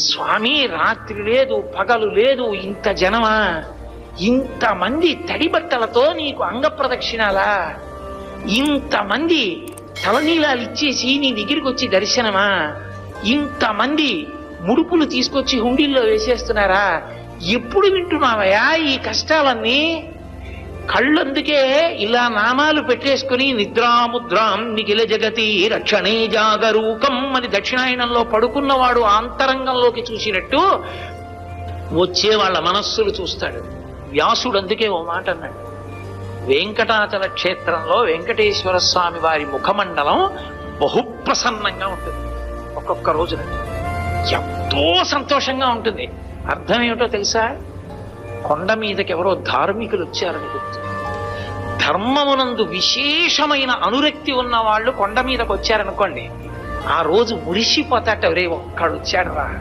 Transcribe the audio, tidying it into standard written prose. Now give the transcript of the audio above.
స్వామి రాత్రి లేదు పగలు లేదు, ఇంత జనమా, ఇంతమంది తడి బట్టలతో నీకు అంగ ప్రదక్షిణాలా, ఇంతమంది తలనీలాలు ఇచ్చేసి నీ దగ్గరికి వచ్చి దర్శనమా, ఇంతమంది ముడుపులు తీసుకొచ్చి హుండీల్లో వేసేస్తున్నారా, ఎప్పుడు వింటున్నావయ్యా ఈ కష్టాలన్నీ? కళ్ళందుకే ఇలా నామాలు పెట్టేసుకుని నిద్రాముద్రాం నిఖిల జగతి రక్షణే జాగరూకం అని దక్షిణాయనంలో పడుకున్నవాడు ఆంతరంగంలోకి చూసినట్టు వచ్చే వాళ్ళ మనస్సులు చూస్తాడు. వ్యాసుడు అందుకే ఓ మాట అన్నాడు, వెంకటాచల క్షేత్రంలో వెంకటేశ్వర స్వామి వారి ముఖమండలం బహుప్రసన్నంగా ఉంటుంది. ఒక్కొక్క రోజున ఎంతో సంతోషంగా ఉంటుంది. అర్థం ఏమిటో తెలుసా? కొండ మీదకి ఎవరో ధార్మికులు వచ్చారని గుర్తు. ధర్మమునందు విశేషమైన అనురక్తి ఉన్న వాళ్ళు కొండ మీదకి వచ్చారనుకోండి, ఆ రోజు మురిసిపోతాట, రే ఒక్కడు వచ్చాడు రా